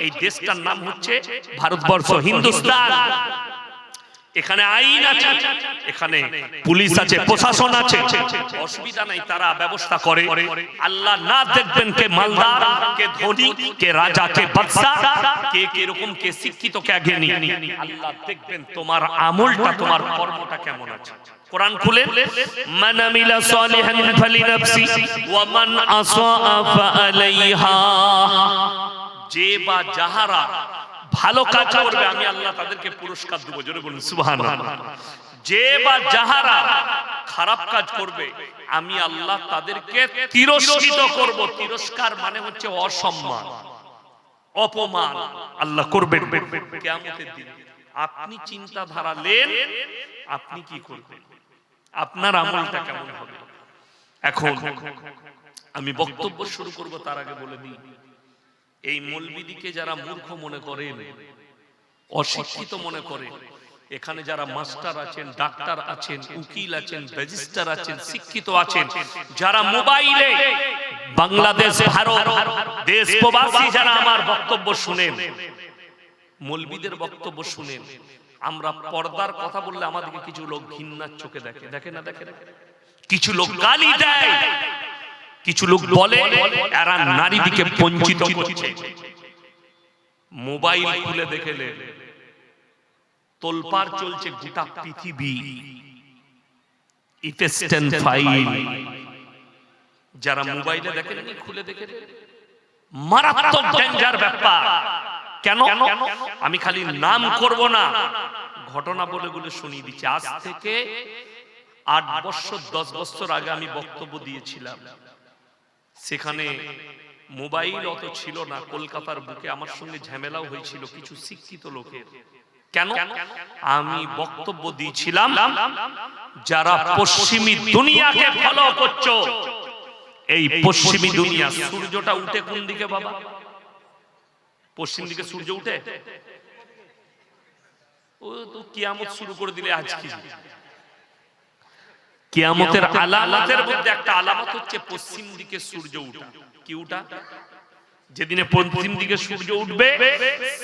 এই দেশটার নাম হচ্ছে ভারতবর্ষ, হিন্দুস্তান। এখানে আইন আছে, এখানে পুলিশ আছে, প্রশাসন আছে, অসুবিধা নাই, তারা ব্যবস্থা করে। আল্লাহ না দেখবেন কে মালদার, কে ধনী, কে রাজা, কে বাদশা, কে কিরকম, কে শিক্ষিত, কে জ্ঞানী। আল্লাহ দেখবেন তোমার আমলটা, তোমার কর্মটা কেমন আছে। কোরআন খুলে, মান আমিলা সালিহান ফালিনাফসি ওয়া মান আসা ফাআলাইহা, যে বা যাহারা ভালো কাজ করবে আমি আল্লাহ তাদেরকে পুরস্কার দেব। জোরে বলুন সুবহানাল্লাহ। যে বা যাহারা খারাপ কাজ করবে আমি আল্লাহ তাদেরকে তিরস্কৃত করব। তিরস্কার মানে হচ্ছে অসম্মান, অপমান আল্লাহ করবেন কিয়ামতের দিন। আপনি চিন্তাধারা নেন, আপনি কি করবেন, আপনার আমলটা কেমন হবে। এখন আমি বক্তব্য শুরু করব তার আগে বলে দিই, এই মৌলবীদিকে যারা মূর্খ মনে করেন, অশিক্ষিত মনে করেন, এখানে যারা মাস্টার আছেন, ডাক্তার আছেন, উকিল আছেন, রেজিস্ট্রার আছেন, শিক্ষিত আছেন, যারা মোবাইলে বাংলাদেশ, ভারত, দেশ প্রবাসী যারা আমার বক্তব্য শুনেন, মৌলবীদের বক্তব্য শুনেন, আমরা পর্দার কথা বললে আমাদেরকে কিছু লোক ঘৃণার চোখে দেখে, দেখে না দেখে, কিছু লোক গালি দেয়, কিছু লোক বলে এরা নারীদিকে বঞ্চিত করছে। মোবাইল খুলে দেখলে তোলপাড় চলছে গোটা পৃথিবী, ইফেস্টেন ফাইল। যারা মোবাইলে দেখেন, খুলে দেখে, মারাত্মক ডেঞ্জার ব্যাপার। কেন আমি খালি নাম করব না, ঘটনা বলে বলে শুনিয়ে দিচ্ছি। আজ থেকে 8 বছর 10 বছর আগে আমি বক্তব্য দিয়েছিলাম, সেখানে মোবাইল অত ছিল না। কলকাতার বুকে আমার সঙ্গে ঝামেলাও হয়েছিল কিছু শিক্ষিত লোকের। কেন? আমি বক্তব্য দিয়েছিলাম, যারা পশ্চিমী দুনিয়াকে ফলো করছো, এই পশ্চিমী দুনিয়া, সূর্যটা উঠে কোন দিকে বাবা? পশ্চিম দিকে সূর্য উঠে। ও তো কিয়ামত শুরু করে দিলে আজ কি? কিয়ামতের আলামতের মধ্যে একটা আলামত হচ্ছে পশ্চিম দিকে সূর্য ওঠা। কি ওঠা? যেদিনে পশ্চিম দিকে সূর্য উঠবে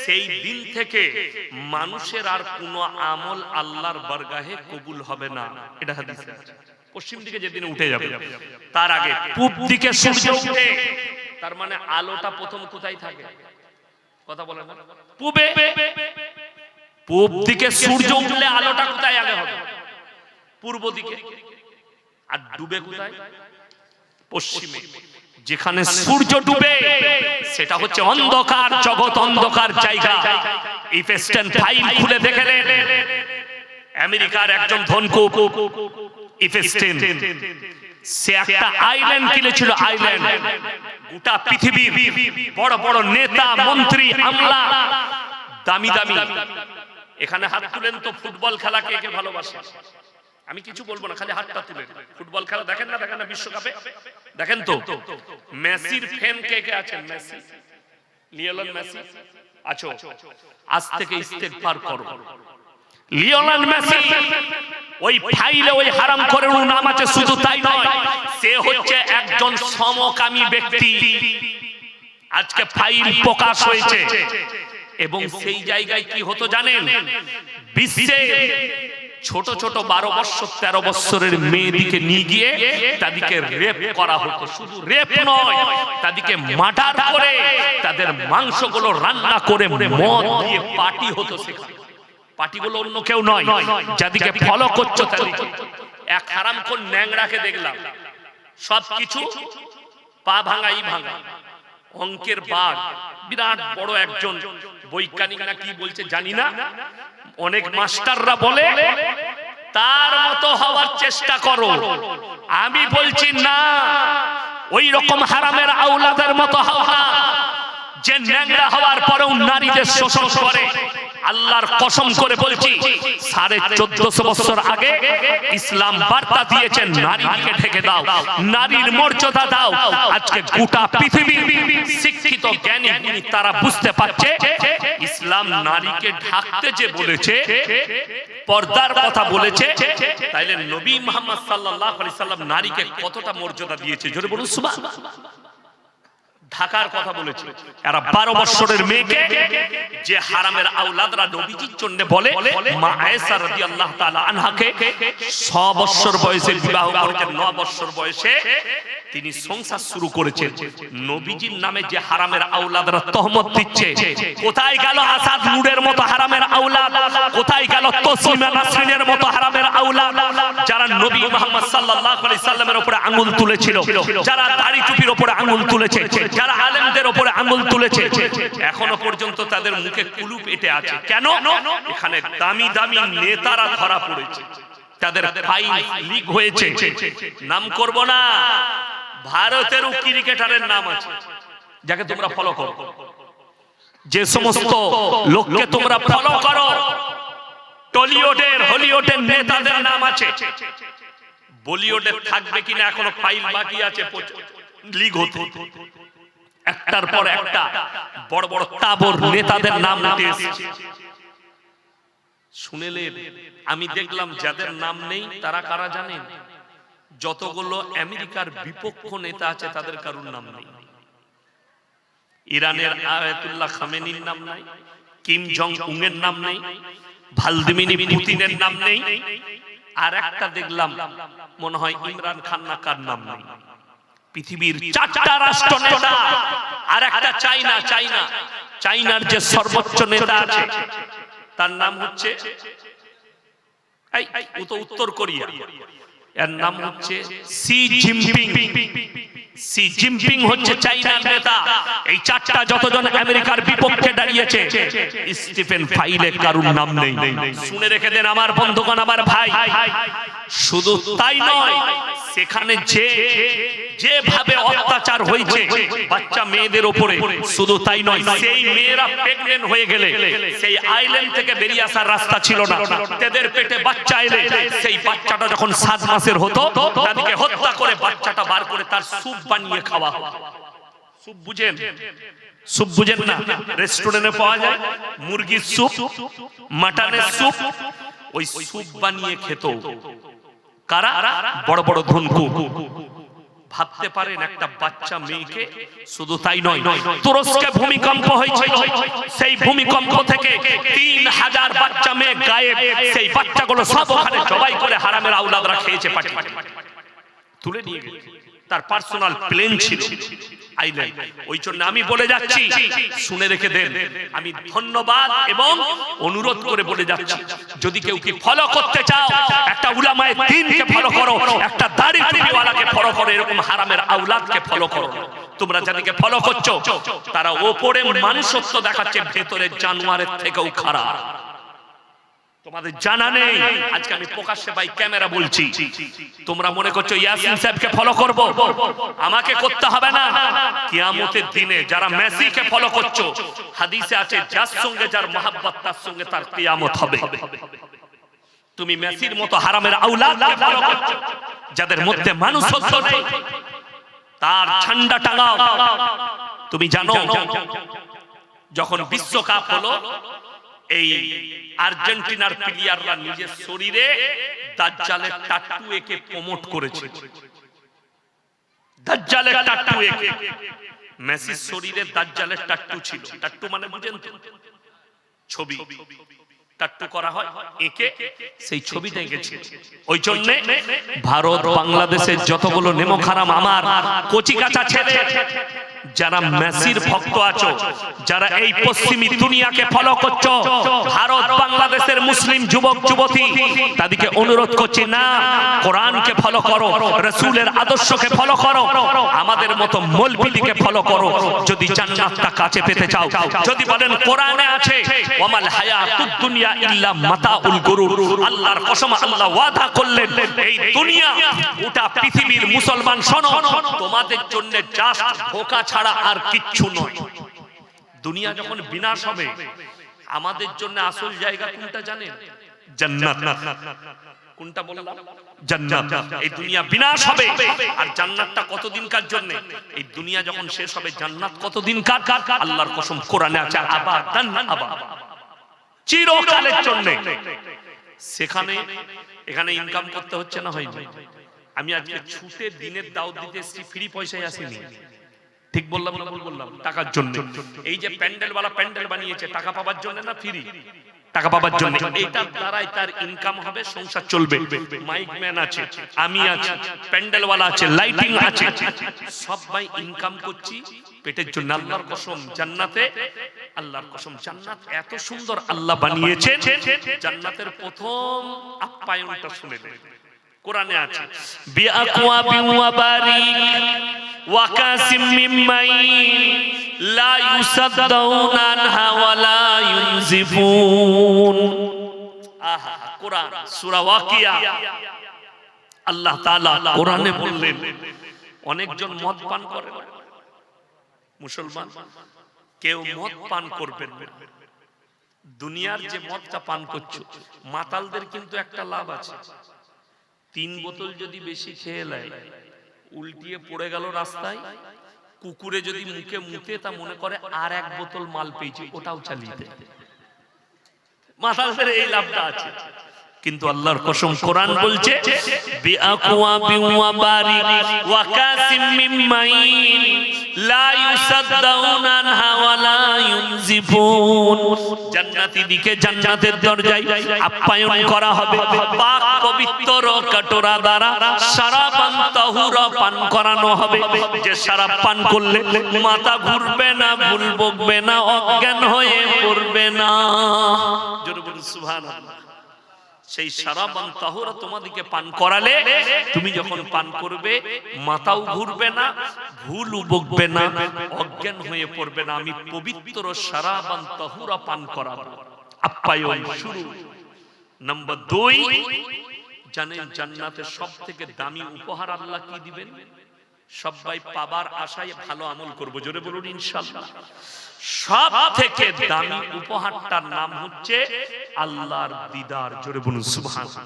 সেই দিন থেকে মানুষের আর কোনো আমল আল্লাহর বারগাহে কবুল হবে না। এটা হাদিসে আছে। পশ্চিম দিকে যেদিন উঠে যাবে, তার আগে পূব দিকে সূর্য উঠে, তার মানে আলোটা প্রথম কোথায় থাকে? কথা বলেন না, পূবে। পূব দিকে সূর্য উঠলে আলোটা কোথায় আগে হবে? পূর্ব দিকে। আর ডুবে কোথায়? পশ্চিমে। যেখানে সূর্য ডুবে সেটা হচ্ছে অন্ধকার জগৎ, অন্ধকার জায়গা। ইফেস্টেন ফাইল খুলে দেখলেন, আমেরিকার একজন ধনকুক ইফেস্টেন, সে একটা আইল্যান্ড কিনেছিল। আইল্যান্ড গোটা পৃথিবীর বড় বড় নেতা, মন্ত্রী, আমলা, দামি দামি। এখানে হাত তুলেন তো, ফুটবল খেলা কে কে ভালোবাসে? আমি কিছু বলবো না, খালি হাতটা তুলেন। ফুটবল খেলা দেখেন না? দেখেন না বিশ্বকাপে? দেখেন তো। মেসির ফ্যান কে কে আছেন? মেসি, লিওনেল মেসি আছো? আজ থেকে ইস্তেগফার করো। লিওনেল মেসি ওই ফাইলে ওই হারাম করে নাম আছে, শুধু তাই নয়, সে হচ্ছে একজন সমকামী ব্যক্তি। আজকে ফাইল প্রকাশ হয়েছে, এবং সেই জায়গায় কি হতো জানেন? বিশ্বে ছোট ছোট 12 বছর 13 বছরের মেয়েদিকে নিয়ে গিয়ে তাদেরকে রেপ করা হতো। শুধু রেপ নয়, তাদেরকে মার্ডার করে তাদের মাংসগুলো রান্না করে মদ দিয়ে পার্টি হতো। সেখানে পার্টিগুলো অন্য কেউ নয়, যাদেরকে ফলো করছো তাদেরকে। এক হারামখোর ন্যাংরাকে দেখলাম, সবকিছু পা ভাঙাই ভাঙা, অঙ্কের বাঘ, বিরাট বড় একজন বৈজ্ঞানিক না কি বলছে জানি না, অনেক মাস্টাররা বলে তার মতো হওয়ার চেষ্টা করো। আমি বলছি না, ওই রকম হারামের আওলাদের মতো হও না, যে ন্যাংরা হওয়ার পরেও নারীদের শোষণ করে। আল্লাহর কসম করে বলছি, 1450 বছর আগে ইসলাম বার্তা দিয়েছেন, নারীকে ঢেকে দাও, নারীর মর্যাদা দাও। আজকে গোটা পৃথিবী শিক্ষিত জ্ঞানী তারা বুঝতে পারছে, ইসলাম নারীকে ঢাকতে যে বলেছে, পর্দার কথা বলেছে, তাইলে নবী মুহাম্মদ সাল্লাল্লাহু আলাইহি সাল্লাম নারীকে কতটা মর্যাদা দিয়েছে। জোরে বলুন সুবহানাল্লাহ। ঢাকার কথা বলেছে, এরা 12 বছরের মেয়েকে যে হারামের আওলাদরা নবীজির জন্য বলে, মা আয়েশা রাদিয়াল্লাহু তাআলা আনহাকে 6 বছর বয়সে বিবাহ করেছেন, 9 বছর বয়সে তিনি সংসার শুরু করেছেন। নবীজির নামে যে হারামের আওলাদরা তহমত দিচ্ছে, কোথায় গেল আসাদ নূরের মতো হারামের আওলাদ? কোথায় গেল তসলিমা নাসরিনের মতো হারামের আওলাদ, যারা নবী মুহাম্মদ সাল্লাল্লাহু আলাইহি সাল্লামের উপরে আঙ্গুল তুলেছিল, যারা দাড়ি টুপির উপরে আঙ্গুল তুলেছে, যারা আলেমদের উপরে আঙ্গুল তুলেছে, এখনো পর্যন্ত তাদের মুখে কুলুপ এঁটে আছে। কেন? এখানে দামি দামি নেতারা ধরা পড়েছে, তাদের ফাইল লিক হয়েছে। নাম করব না, ভারতেরও ক্রিকেটারের নাম আছে যাকে তোমরা ফলো করো। যে সমস্ত লোককে তোমরা ফলো করো, টলিউডের হলিউডের নেতাদের নাম আছে। বলিউডে থাকবে কিনা এখনো ফাইল বাকি আছে লিক হতে। একটার পর একটা বড় বড় তাবর নেতাদের নাম উঠে এসেছে। শুনেলেন? আমি দেখলাম যাদের নাম নেই তারা কারা জানেন? যতগুলো আমেরিকার বিপক্ষ নেতা আছে তাদের কারোর নাম নেই। ইরানের আয়াতুল্লাহ খামেনির নাম নাই, কিম জং উং এর নাম নেই, ভ্লাদিমির পুতিনের নাম নেই, আর একটা দেখলাম মনে হয় ইমরান খান না কার নাম নেই। পৃথিবীর 4টা রাষ্ট্র নেতা, আর একটা চাইনার যে সর্বোচ্চ নেতা আছে তার নাম হচ্ছে উত্তর কোরিয়া, এর নাম হচ্ছে শি জিনপিং। শি জিনপিং হচ্ছে চাইনার নেতা। এই 4টা যতজন আমেরিকার বিপক্ষে দাঁড়িয়েছে, স্টিফেন ফাইলে কারুর নাম নেই। শুনে রেখে দেন আমার বন্ধুগণ, আমার ভাই। শুধু তাই নয়, সেখানে যেভাবে অত্যাচার হয়েছে বাচ্চা মেয়েদের উপরে, শুধু তাই নয়, সেই মেয়েরা প্রেগন্যান্ট হয়ে গেলে সেই আইল্যান্ড থেকে বেরিয়ে আসার রাস্তা ছিল না। তাদের পেটে বাচ্চা এলে সেই বাচ্চাটা যখন 7 মাসের হতো, তাদেরকে হত্যা করে বাচ্চাটা বার করে তার স্যুপ বানিয়ে খাওয়া হতো। স্যুপ বুঝেন? স্যুপ বুঝেন না? রেস্টুরেন্টে পাওয়া যায় মুরগির স্যুপ, মাটনের স্যুপ, ওই স্যুপ বানিয়ে খেত কারা? বড় বড় ধনকু। ভাবতে পারেন একটা বাচ্চা মেয়েকে। শুধু তাই নয়, তুরস্কে ভূমিকম্প হয়েছিল, সেই ভূমিকম্প থেকে 3000 বাচ্চা মেয়ে গায়েব। সেই বাচ্চাগুলো সব ওখানে জবাই করে হারামের আওলাদরা খেয়েছে, পাটি তুলে নিয়ে গেছে। তার পার্সোনাল প্লেন ছিল আইল্যান্ড। ওই জন্য আমি বলে যাচ্ছি, শুনে রেখে দেন, আমি ধন্যবাদ এবং অনুরোধ করে বলে যাচ্ছি, যদি কেউ কি ফলো করতে চাও, একটা উলামায়ে দ্বীনকে ফলো করো, একটা দাড়ি টুপিওয়ালাকে ফলো করো, এরকম হারামের আওলাদকে ফলো করো। তোমরা যাদেরকে ফলো করছো তারা ওপরে মানুষত্ব দেখাচ্ছে, ভেতরে জানোয়ারের থেকেও খারাপ। তোমাদের জানা নেই। আজকে আমি প্রকাশ্যে ভাই ক্যামেরা বলছি, তোমরা মনে করছো ইয়াসিন সাহেবকে ফলো করব, আমাকে করতে হবে না। কিয়ামতের দিনে যারা মেসিকে ফলো করছো, হাদিসে আছে যার সঙ্গে যার মহব্বত তার সঙ্গে তার কিয়ামত হবে। তুমি মেসির মতো হারামের আওলাদকে ফলো করছো, যাদের মধ্যে মানুষত্ব নেই, তার ঝান্ডা টাঙাও। তুমি জানো যখন বিশ্বকাপ হলো, এই আর্জেন্টিনার প্লেয়াররা নিজের শরীরে দাজ্জালের টাট্টু এঁকে প্রমোট করেছে। দাজ্জালের টাট্টু এঁকে, মেসির শরীরে দাজ্জালের টাট্টু ছিল। টাট্টু মানে বুঝেন তো? ছবি টাট্টু করা হয়, এঁকে সেই ছবিটা এঁকেছে। ওই জন্য ভারত বাংলাদেশের যতগুলো নেমখারাম আমার কচিকাঁচা ছেলে, যারা মেসির ভক্ত আছো, যারা এই পশ্চিমী দুনিয়াকে ফলো করছো, ভারত বাংলাদেশের মুসলিম যুবক যুবতী, তাদেরকে অনুরোধ করছি, না, কোরআনকে ফলো করো, রাসূলের আদর্শকে ফলো করো, আমাদের মতো মৌলবীকে ফলো করো। যদি জান্নাতটা কাছে পেতে চাও, যদি বলেন কোরআনে আছে ওয়ামাল হায়াতুদ দুনিয়া ইল্লা মাতাউল গুরুর, আল্লাহর কসম আল্লাহ ওয়াদা করলেন এই দুনিয়া গোটা পৃথিবীর মুসলমান শোনো, তোমাদের জন্য জাস্ট ধোঁকা ছাড়া আর কিচ্ছু নয়। দুনিয়া যখন বিনাশ হবে, আমাদের জন্য আসল জায়গা কোনটা জানেন? জান্নাত। কোনটা বললাম? জান্নাত। এই দুনিয়া বিনাশ হবে, আর জান্নাতটা কতদিনকার জন্য? এই দুনিয়া যখন শেষ হবে, জান্নাত কতদিনকার? আল্লাহর কসম কোরআনে আছে আবাদান আবাদ, চিরকালের জন্য। সেখানে এখানে ইনকাম করতে হচ্ছে না, হয়নি। আমি আজকে ছুটে দিনের দাওয়াত দিতে এসেছি, ফ্রি পয়সায় আসিনি, ঠিক বললাম না ভুল বললাম? টাকার জন্য। এই যে প্যান্ডেলওয়ালা প্যান্ডেল বানিয়েছে টাকা পাওয়ার জন্য না ফ্রি? টাকা পাওয়ার জন্য। এইটার দ্বারাই তার ইনকাম হবে, সংসার চলবে। মাইক ম্যান আছে, আমি আছি, প্যান্ডেলওয়ালা আছে, লাইটিং আছে, সবাই ইনকাম করছি পেটের জন্য। আল্লাহর কসম জান্নাতে, আল্লাহর কসম জান্নাত এত সুন্দর আল্লাহ বানিয়েছেন। জান্নাতের প্রথম আপ্যায়নটা শুনে নেন, কোরআনে আছে বিআকওয়াবিন ওয়া বারিক ওয়া কাসিম মিন মাইন লা ইউসাদদাউনা আনহা ওয়া লা ইউনজিফুন। আহা, কোরআন সূরা ওয়াকিয়া আল্লাহ তাআলা কোরআনে বললেন অনেকজন মদ পান করে, মুসলমান কেউ মদ পান করবেন না। দুনিয়ার যে মদটা পান করছো, মাতালদের কিন্তু একটা লাভ আছে, 3 বোতল যদি বেশি খেয়ে নেয়, উল্টিয়ে পড়ে গেল রাস্তায়, কুকুরে যদি মুখে মুতে তা মনে করে আর 1 বোতল মাল পেয়েছি, ওটাও চালিয়ে দেয়। মাতালদের এই লাভটা আছে। কিন্তু আল্লাহর কসম কোরআন বলছে বিআকওয়াবিন ওয়া বারিক ওয়া কাসিম মিন মাইন লা ইউসাদদাউনা আনহা ওয়া লা ইউনজিফুন। জান্নাতি দিকে জান্নাতের দরজায় আপ্যায়ন করা হবে পাক পবিত্র কটোরা দ্বারা শরাবান তাহুরা পান করানো হবে। যে শরাব পান করলে মাথা ঘুরবে না, ভুল বকবে না, অজ্ঞান হয়ে পড়বে না। জোরে বলুন সুবহানাল্লাহ। সেই শরাবান তাহুরা তোমাদেরকে পান করালে তুমি যখন পান করবে মাথাও ঘুরবে না, ভুলও বকবে না, অজ্ঞান হয়ে পড়বে না। আমি পবিত্র শরাবান তাহুরা পান করাবো। আপ্যায়ন শুরু। নাম্বার 2, জানেন জান্নাতের সবথেকে দামি উপহার আল্লাহ কি দিবেন? সবাই পাবার আশায় ভালো আমল করব, জোরে বলুন ইনশাআল্লাহ। সব থেকে দামি উপহারটার নাম হচ্ছে আল্লাহর দিদার, জোরে বলুন সুবহানাল্লাহ।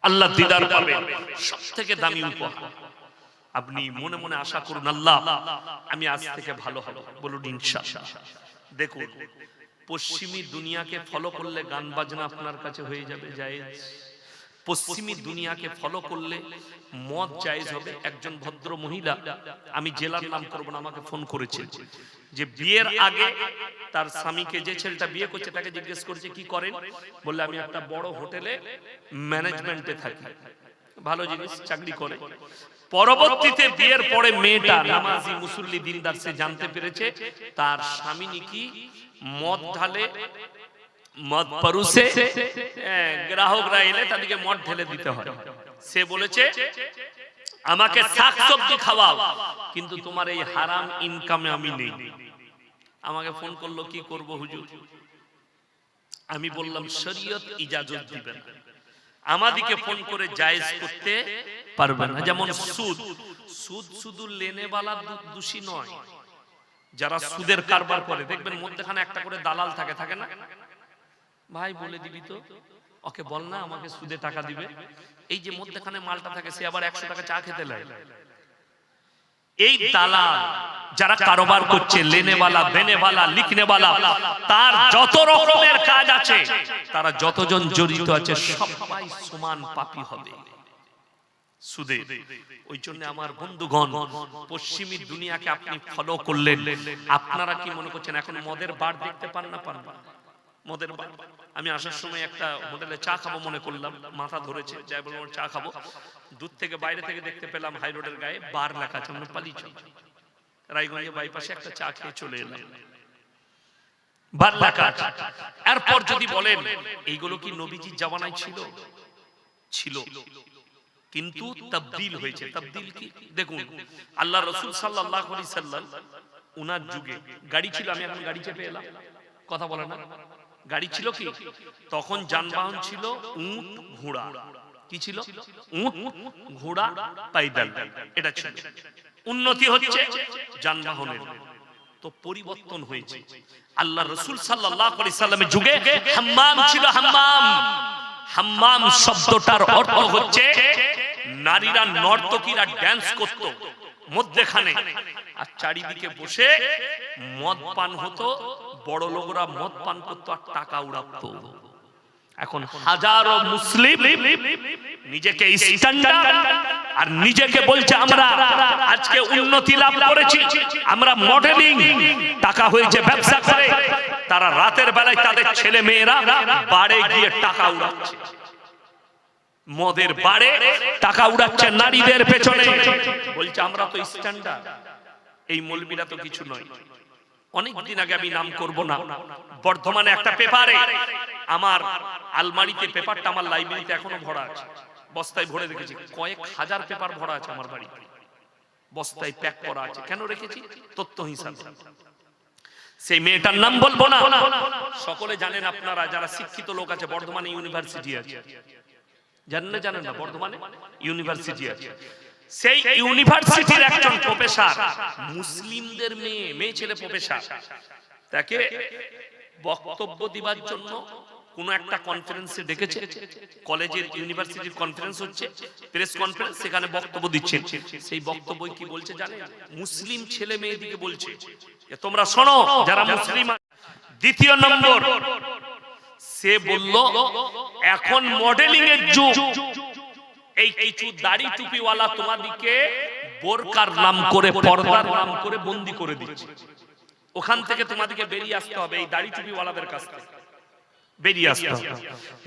আল্লাহর দিদার পাবেন, সব থেকে দামি উপহার। আপনি মনে মনে আশা করুন আল্লাহ আমি আজ থেকে ভালো হব, বলুন ইনশাআল্লাহ। দেখুন পশ্চিমী দুনিয়াকে ফলো করলে গান বাজনা আপনার কাছে হয়ে যাবে জায়েজ। পশ্চিমী দুনিয়াকে ফলো করলে মদ জায়েজ হবে। একজন ভদ্র মহিলা, আমি জেলার নাম করব না, আমাকে ফোন করেছে যে বিয়ের আগে তার স্বামীকে, যে ছেলেটা বিয়ে করছে তাকে জিজ্ঞেস করেছে কি করেন, বললে আমি একটা বড় হোটেলে ম্যানেজমেন্টে থাকি। ভালো জিনিস, চাকরি করে। পরবর্তীতে বিয়ের পরে মেয়েটা নামাজি মুসল্লি দিনদার, সে জানতে পেরেছে তার স্বামী নাকি মদ ঢালে, মদ পরুষে, গ্রাহকরা এলে তাদেরকে মদ ঢেলে দিতে হয়। সে বলেছে আমাকে শাকসবজি খাওয়াও, কিন্তু তোমার এই হারাম ইনকামে আমি নেই। আমাকে ফোন করলো কি করব হুজুর? আমি বললাম শরীয়ত ইজাজত দিবে না, আমাদেরকে ফোন করে জায়েজ করতে পারবে না। যেমন সুদ, সুদ শুধু লেনেওয়ালা দোষী নয়, যারা সুদের কারবার করে দেখবেন মধ্যখানে একটা করে দালাল থাকে, থাকে না? ভাই বলে দিবি তো, ওকে বল না আমাকে সুদে টাকা দিবে। এই যে মধ্যখানে মালটা থাকে, সে আবার 100 টাকা চা খেতে লাগে। এই দালাল যারা কারবার করছে, লেনেওয়ালা, দেনেওয়ালা, লিখনেওয়ালা, তার যত রকমের কাজ আছে, তারা যতজন জড়িত আছে সবাই সমান পাপী হবে সুদে। ওই জন্য আমার বন্ধুগণ, পশ্চিমী দুনিয়াকে আপনি ফলো করলেন, আপনারা কি মনে করছেন এখন মদের বার দেখতে পান না? পান না মদের বার। আমি আসার সময় একটা হোটেলে চা খাবো মনে করলাম, মাথা ধরেছে, যাই বললাম চা খাবো। দূর থেকে বাইরে থেকে দেখতে পেলাম হাই রোডের গায়ে বার লেখা আছে, আমরা পালিয়ে চল রায়গঞ্জে বাইপাসে একটা চা খেয়ে চলে এলাম, বার লেখা আছে। এরপর যদি বলেন এইগুলো কি নবীজির জামানায় ছিল? ছিল, কিন্তু তাবদীল হয়েছে। তাবদীল কি দেখুন, আল্লাহ রাসূল সাল্লাল্লাহু আলাইহি সাল্লাম উনার যুগে গাড়ি ছিল, আমি এখন গাড়ি চেপে এলাম, কথা বলে না, গাড়ি ছিল কি? তখন যানবাহন ছিল উট ঘোড়া। কি ছিল? উট ঘোড়া পাইদাল, এটা ছিল। উন্নতি হচ্ছে যানবাহনের, তো পরিবর্তন হয়েছে। আল্লাহ রাসূল সাল্লাল্লাহু আলাইহি সাল্লামের যুগে হাম্মাম ছিল। হাম্মাম, হাম্মাম শব্দটার অর্থ হচ্ছে নারীরা, নর্তকীরা ড্যান্স করত মধ্যখানে, আর চারিদিকে বসে মদ পান হতো। বড় লোকরা মদ পান করতো আর টাকা উড়াতো। এখন হাজারো মুসলিম নিজেকে স্ট্যান্ডার্ড আর নিজেকে বলছে আমরা আজকে উন্নতি লাভ করেছি, আমরা মডেলিং, টাকা হয়েছে ব্যবসা করে। তারা রাতের বেলায় তাদের ছেলে মেয়েরা বাড়ে গিয়ে টাকা উড়াচ্ছে, মদের বাড়ে টাকা উড়াচ্ছে নারীদের পেছনে, বলছে আমরা তো স্ট্যান্ডার্ড। এই মৌলবীরা তো কিছু নয়। অনেকদিন আগে, আমি নাম করব না, বর্ধমানে একটা পেপারে, আমার আলমারিতে পেপারটা আমার লাইব্রেরিতে এখনো ভরা আছে, বস্তায় ভরে রেখেছি, কয়েক হাজার পেপার ভরা আছে আমার বাড়িতে, বস্তায় প্যাক করা আছে। কেন রেখেছি? তথ্য হিসাবে। সেই মেয়েটার নাম বলবো না, সকলে জানেন আপনারা যারা শিক্ষিত লোক আছে, বর্ধমানে ইউনিভার্সিটি আছে, জানেন না? জানেন না? বর্ধমানে ইউনিভার্সিটি আছে। সেই ইউনিভার্সিটির একজন প্রফেসর, মুসলিমদের মেয়ে ছেলে প্রফেসর, তাকে বক্তব্য দিবার জন্য কোন একটা কনফারেন্সে ডেকেছে। কলেজের ইউনিভার্সিটির কনফারেন্স হচ্ছে, প্রেস কনফারেন্স, সেখানে বক্তব্য দিচ্ছেন। সেই বক্তব্য কি বলছে জানেন? মুসলিম ছেলে মেয়েদিকে বলছে, তোমরা শোনো যারা মুসলিম। দ্বিতীয় নম্বর, সে বলল এখন মডেলিং এর যুগ, এই কিছু দাড়ি টুপিওয়ালা তোমাদিকে বোরকার নাম করে, পর্দার নাম করে বন্দি করে দিচ্ছে। ওখান থেকে তোমাদিকে বেরিয়ে আসতে হবে, এই দাড়ি টুপিওয়ালাদের কাছ থেকে বেরিয়ে আসতে হবে।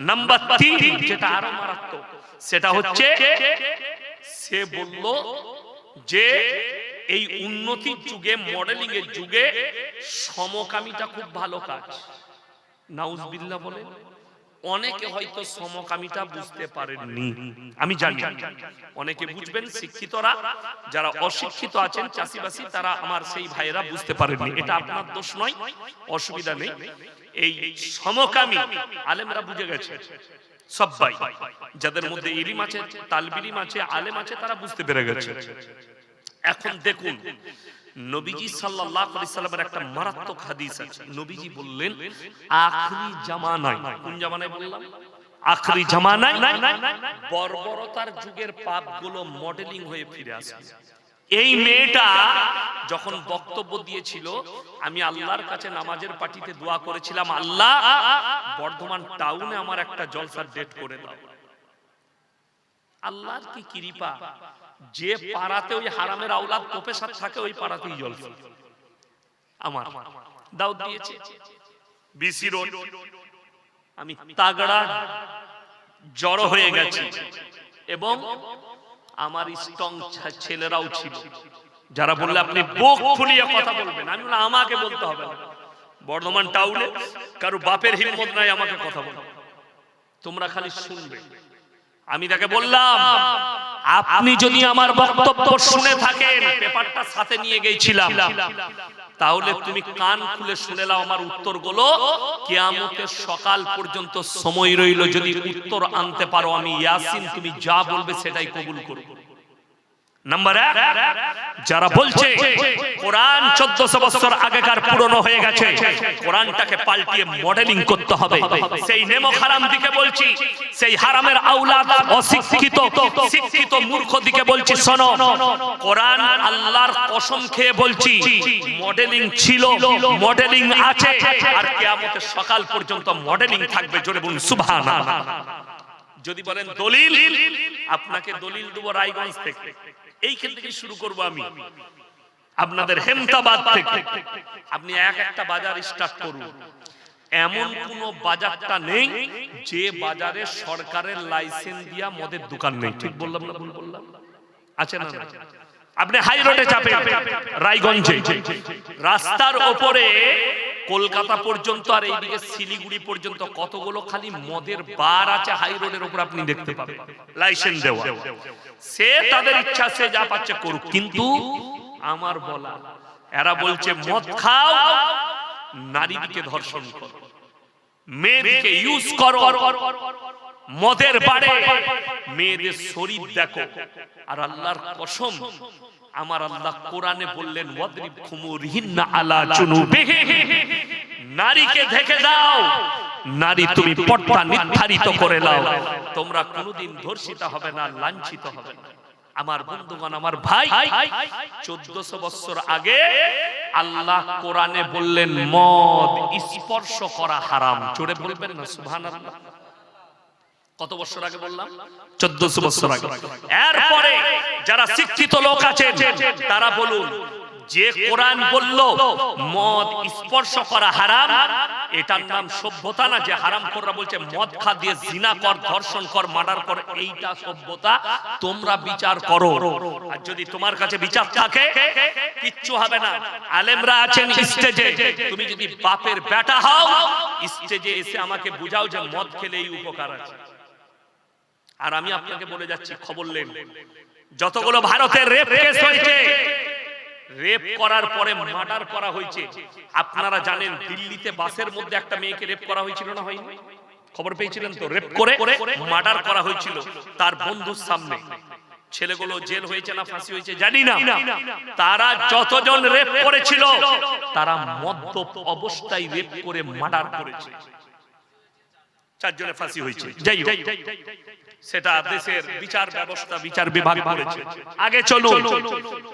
নাম্বার 3, যেটা আরো মারাত্মক, সেটা হচ্ছে সে বলল যে এই উন্নতির যুগে, মডেলিং এর যুগে সমকামিতা খুব ভালো কাজ। নাউজুবিল্লাহ বলে। অনেকে হয়তো সমকামিতা বুঝতে পারেননি, আমি জানি অনেকে বুঝবেন, শিক্ষিতরা, যারা অশিক্ষিত আছেন চাষিবাসী, তারা আমার সেই ভাইয়েরা বুঝতে পারেননি। এটা আপনার দোষ নয়, অসুবিধা নেই। এই সমকামী আলেমরা বুঝে গেছে, সবাই যাদের মধ্যে ইলম আছে, তালবিল ইলম আছে, আলেম আছে, তারা বুঝতে পেরে গেছে। এখন দেখুন, নবীজি সাল্লাল্লাহু আলাইহি সাল্লামের একটা মারাত্মক হাদিস আছে। নবীজি বললেন আখিরি জামানায়, কোন জামানায় বললাম? আখিরি জামানায় বর্বরতার যুগের পাপগুলো মডেলিং হয়ে ফিরে আসবে। এই মেয়েটা যখন বক্তব্য দিয়েছিল, আমি আল্লাহর কাছে নামাজের পার্টিতে দোয়া করেছিলাম, আল্লাহ বর্ধমান টাউনে আমার একটা জলসার ডেট করে দাও। আল্লাহর কি কৃপা, যে পাড়াতে ওই হারামের আওলাদ প্রফেসর থাকে, ওই পাড়াতেই জলসা আমার দাওয়াত দিয়েছে। বিসি রোড, আমি তাগড়া জড়ো হয়ে গেছি, এবং আমার স্ট্রং ছেলেরাও ছিল, যারা বললে আপনি বুক ফুলিয়ে কথা বলবেন। আমি বললাম আমাকে বলতে হবে না, বর্ধমান টাউনে কারো বাপের হিম্মত নাই আমাকে কথা বলতে, তোমরা খালি শুনবে। আমি তাকে বললাম, আপনি যদি আমার বক্তব্য শুনে থাকেন, পেপারটা সাথে নিয়ে গিয়েছিলাম, তাহলে তুমি কান খুলে শুনে নাও আমার উত্তরগুলো। কিয়ামতের সকাল পর্যন্ত সময় রইল, যদি উত্তর আনতে পারো, আমি ইয়াসিন তুমি যা বলবে সেটাই কবুল করব। নাম্বার 1, যারা বলছে কোরআন 1400 বছর আগেকার পুরনো হয়ে গেছে, কোরআনটাকে পাল্টিয়ে মডেলিং করতে হবে, সেই নেমো হারাম দিকে বলছি, সেই হারামের আওলাদ অশিক্ষিত শিক্ষিত মূর্খ দিকে বলছি, শোনো, কোরআন আল্লাহর কসম খেয়ে বলছি মডেলিং ছিল, মডেলিং আছে, আর কিয়ামতের সকাল পর্যন্ত মডেলিং থাকবে। জোরে বলুন সুবহানাল্লাহ। যদি বলেন দলিল, আপনাকে দলিল দেবো রায়গঞ্জ থেকে, এইখান থেকে শুরু করব আমি, আপনাদের হেমতাবাদ থেকে। আপনি একটা বাজার স্টার্ট করুন, এমন কোন বাজারটা নেই যে বাজারে সরকারের লাইসেন্স দিয়া মদের দোকান নেই। ঠিক বললাম না ভুল বললাম? আছে না? আপনি হাই রোডে চাপেন, রায়গঞ্জে রাস্তার ওপরে কলকাতা পর্যন্ত আর এইদিকে শিলিগুড়ি পর্যন্ত কতগুলো খালি মদের বার আছে হাই রোডের উপর, আপনি দেখতে পাবেন লাইসেন্স দেওয়া। সে তাদের ইচ্ছা, সে যা পাচ্ছে করুক, কিন্তু আমার বলা, এরা বলছে মদ খাও, নারীকে ধর্ষণ করো, মেয়েকে ইউজ করো, মদের বাড়ে মেয়েদের শরীর দেখো। আর আল্লাহর কসম, আমার আল্লাহ কোরআনে বললেন ওয়াদরিব খুমুরহিন্না আলা জুনুবিহি, নারীকে ঢেকে দাও, নারী তুমি পর্দা নির্ধারিত করে নাও, তোমরা কোনোদিন ধর্ষিত হবে না, লাঞ্ছিত হবে না। আমার বন্ধুগণ, আমার ভাই, 1400 বছর আগে আল্লাহ কোরআনে বললেন মদ স্পর্শ করা হারাম। জোরে বলবেন না সুবহানাল্লাহ? কত বছর আগে বললাম? 1400 বছর আগে। এরপরে যারা শিক্ষিত লোক আছেন তারা বলুন, যে কোরআন বলল মদ স্পর্শ করা হারাম, এটার নাম সভ্যতা না? যে হারাম করা বলছে মদ খা দিয়ে জিনা কর, ধর্ষণ কর, মার্ডার কর, এইটা সভ্যতা? তোমরা বিচার করো। আর যদি তোমার কাছে বিচার থাকে কিচ্ছু হবে না। আলেমরা আছেন স্টেজে, তুমি যদি বাপের বেটা হও স্টেজে এসে আমাকে বুঝাও যে মদ খেলে এই উপকার আছে। আর আমি আপনাকে বলে যাচ্ছি, খবর নেন যতগুলো ভারতের রেপ কেস হয়েছে, রেপ করার পরে মার্ডার করা হয়েছে। আপনারা জানেন দিল্লিতে বাসের মধ্যে একটা মেয়েকে রেপ করা হয়েছিল না হয়নি? খবর পেয়েছিলেন তো? রেপ করে মার্ডার করা হয়েছিল তার বন্ধুর সামনে। ছেলেগুলো জেল হয়েছে না ফাঁসি হয়েছে জানি না। তারা যতজন রেপ করেছিল তারা মদ্যপ অবস্থায় রেপ করে মার্ডার করেছে। 4 জনের ফাঁসি হয়েছে। যাই হোক, সেটা দেশের বিচার ব্যবস্থা, বিচার বিভাগ করেছে। আগে চলুন,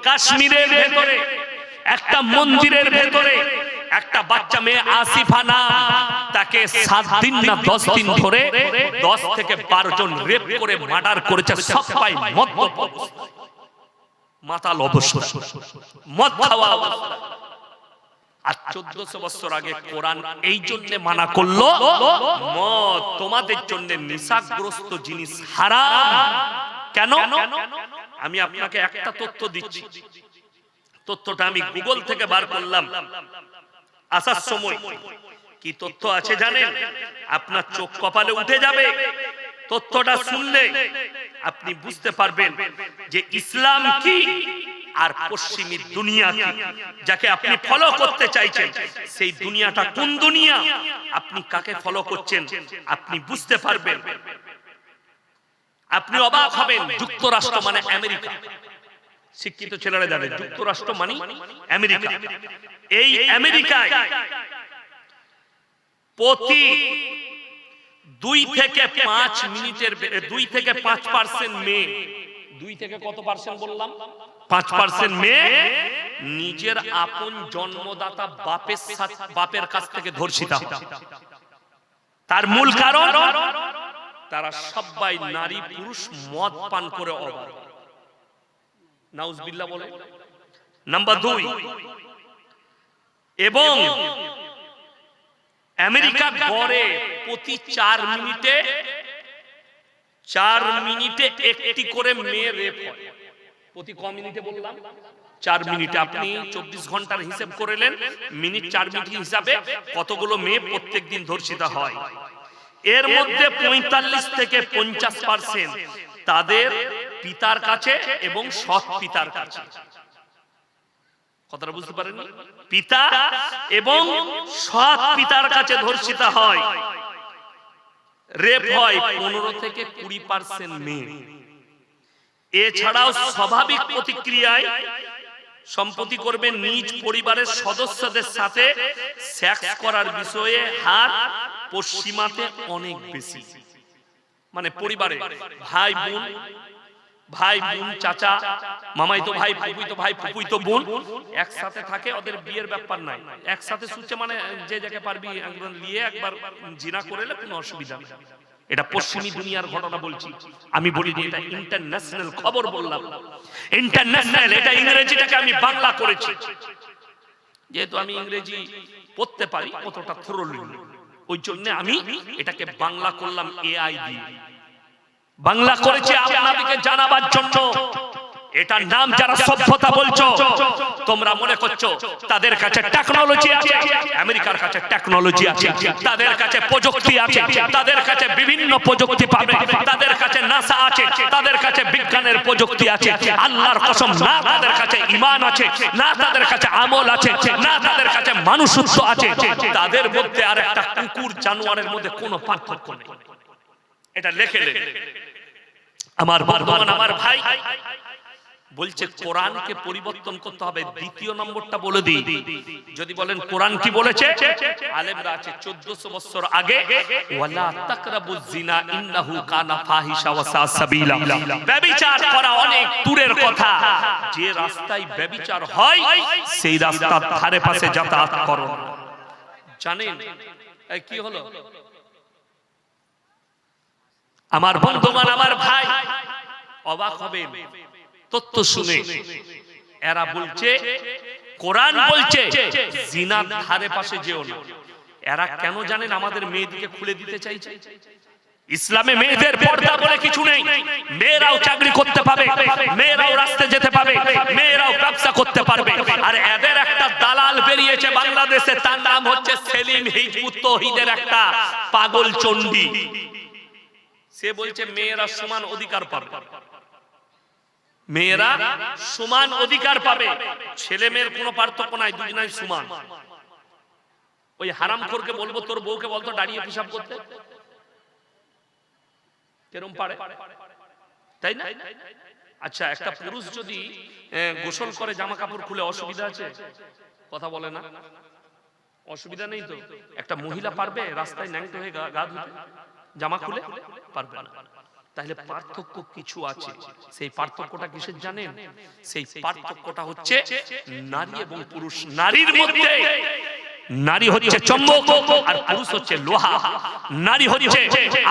কাশ্মীরের ভেতরে একটা মন্দিরের ভেতরে একটা বাচ্চা মেয়ে আসিফা নাম, তাকে 7 দিন না 10 দিন ধরে 10 থেকে 12 জন রেপ করে মার্ডার করেছে। সবাই মদ্যপ অবস্থায়, মাতাল অবস্থায়, মদ খাওয়া অবস্থায়। আর 1400 বছর আগে কোরআন এই জন্য মানা করলো, মদ তোমাদের জন্য নেশাগ্রস্ত জিনিস হারাম। কেন? আমি আপনাকে একটা তথ্য দিচ্ছি। তথ্যটা আমি গুগল থেকে বার করলাম আসার সময়। কি তথ্য আছে জানেন? আপনার চোখ কপালে উঠে যাবে। তথ্যটা শুনলে আপনি বুঝতে পারবেন যে ইসলাম কি আর পশ্চিমী দুনিয়া কি। যাকে আপনি ফলো করতে চাইছেন সেই দুনিয়াটা কোন দুনিয়া, আপনি কাকে ফলো করছেন আপনি বুঝতে পারবেন। আপনি অবাক হবেন, যুক্তরাষ্ট্র মানে আমেরিকা। শিক্ষিত ছেলেরা জানে যুক্তরাষ্ট্র মানে আমেরিকা। এই আমেরিকায় প্রতি 2 থেকে 5 মিনিটের 2 থেকে 5% মেয়ে, 2 থেকে কত পার্সেন্ট বললাম? 5% মেয়ে নিজের আপন জন্মদাতা বাপের কাছ থেকে ধর্ষিত হয়। তার মূল কারণ তারা সবাই নারী পুরুষ মদ পান করে অবাক। নাউজুবিল্লাহ বলে। নাম্বার 2, এবং আমেরিকা গড়ে প্রতি 4 মিনিটে একটি করে মেয়ে রেপ হয়। প্রতি ক মিনিটে বললাম? 4 মিনিটে। আপনি 24 ঘন্টার হিসাব করলেন, মিনিট 4 মিনিট হিসাবে কতগুলো মেয়ে প্রত্যেকদিন ধর্ষিত হয়। এর মধ্যে 45 থেকে 50% তাদের পিতার কাছে এবং সৎ পিতার কাছে। কথাটা বুঝতে পারেন? পিতা এবং সৎ পিতার কাছে ধর্ষিত হয়। রেপ হয় 15 থেকে 20% মেয়ে। এছাড়াও স্বাভাবিক প্রতিক্রিয়ায় সম্পত্তি করবে নিজ পরিবারের সদস্যদের সাথে সেক্স করার বিষয়ে হার পশ্চিমাতে অনেক বেশি। মানে পরিবারে ভাই বোন, চাচা, মামাইতো ভাই, ফুফুইতো ভাই, ফুফুইতো বোন একসাথে থাকে, ওদের বিয়ের ব্যাপার নাই। একসাথে শুচ্ছে মানে যে যাকে পারবি একবার নিয়ে একবার জিনা করলে কোনো অসুবিধা নেই। এটা পশ্চিমী দুনিয়ার ঘটনা বলছি, আমি বলিনি এটা ইন্টারন্যাশনাল খবর বললাম। ইন্টারন্যাশনাল, এটা ইংরেজিটাকে আমি বাংলা করেছি। যেহেতু আমি ইংরেজি পড়তে পারি অতটা থ্রোলি, ওই জন্য আমি এটাকে বাংলা করলাম এআই দিয়ে। বাংলা করেছে আপনাদেরকে জানাবার জন্য। এটার নাম যারা সভ্যতা বলছো, তোমরা মনে করছো তাদের কাছে টেকনোলজি আছে। আমেরিকার কাছে টেকনোলজি আছে, তাদের কাছে প্রযুক্তি আছে, তাদের কাছে বিভিন্ন প্রযুক্তি পাবে, তাদের কাছে নাসা আছে, তাদের কাছে বিজ্ঞানের প্রযুক্তি আছে। আল্লাহর কসম, না তাদের কাছে ঈমান আছে, না তাদের কাছে আমল আছে, না তাদের কাছে মানুষত্ব আছে। তাদের মধ্যে আর একটা কুকুর জানোয়ারের মধ্যে কোনো পার্থক্য নেই। এটা লেখে আমার বর্তমান আমার ভাই বলছে কোরআনকে পরিবর্তন করতে হবে। দ্বিতীয় নম্বরটা বলে দিই, যদি বলেন কোরআন কি বলেছে, আলেমরা আছে 1400 বছর আগে, ওয়ালা তাকরাবুজ জিনা ইন্নাহু কানা ফাহিশা ওয়া সা সাবিলা। ব্যভিচার করা অনেক দূরের কথা, যে রাস্তায় ব্যভিচার হয় সেই রাস্তার ধারে পাশে যাতায়াত করো। জানেন কি হলো? আমার বন্ধুগণ, আমার ভাই, অবাক হবেন তথ্য শুনে। এরা বলছে, কোরআন বলছে জিনার ধারে পাশে যেও না। এরা কেন জানেন আমাদের মেয়েদিকে খুলে দিতে চাইছে? ইসলামে মেয়েদের পর্দা বলে কিছু নেই। মেয়েরাও চাকরি করতে পাবে, মেয়েরাও রাস্তায় যেতে পাবে, মেয়েরাও ব্যবসা করতে পারবে। আর এদের একটা দালাল বেরিয়েছে বাংলাদেশে, তার নাম হচ্ছে সেলিম হিজবুত তৌহিদের একটা পাগল চণ্ডী। সে বলছে মেয়েরা সমান অধিকার পাবে, মেয়েরা সমান অধিকার পাবে, ছেলে মেয়ের কোনো পার্থক্য নাই, দুজনাই সমান। ওই হারামখোরকে বলবো, তোর বউকে বলতো দাঁড়িয়ে হিসাব করতে, কেরম পারে, তাই না? আচ্ছা, একটা পুরুষ যদি গোসল করে জামা কাপড় খুলে অসুবিধা আছে? কথা বলে না, অসুবিধা নেই তো। একটা মহিলা পারবে রাস্তায় ন্যাংটো হয়ে গা ধুতে জামা খুলে? পারবে না। তাহলে পার্থক্য কিছু আছে। সেই পার্থক্যটা কিসের জানেন? সেই পার্থক্যটা হচ্ছে নারী এবং পুরুষ। নারীর মধ্যে নারী হচ্ছে চম্বক আর পুরুষ হচ্ছে লোহা। নারী হচ্ছে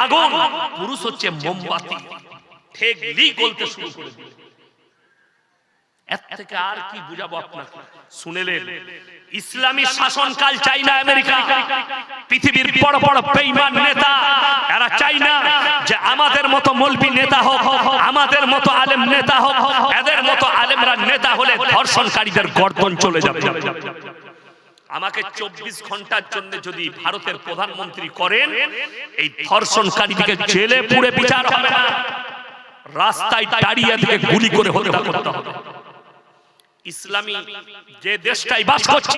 আগুন, পুরুষ হচ্ছে মোমবাতি। ঠেকলেই গলতে শুরু করে দিল। এর থেকে আর কি বুঝাবো আপনাকে? শুনেলেন, ইসলামী শাসনকাল চাই না আমেরিকা। পৃথিবীর বড় বড় বেঈমান নেতা এরা চাই না যে আমাদের মতো মৌলবি নেতা হোক, আমাদের মতো আলেম নেতা হোক। এদের মতো আলেমরা নেতা হলে ধর্ষণকারীদের গর্দন চলে যাবে। আমাকে 24 ঘন্টার জন্য যদি ভারতের প্রধানমন্ত্রী করেন, এই ধর্ষণকারীদেরকে জেলে পুরে বিচার হবে না, রাস্তায় দাঁড়িয়ে থেকে গুলি করে হত্যা করতে হবে। ইসলামী যে দেশটাই বাস করছে,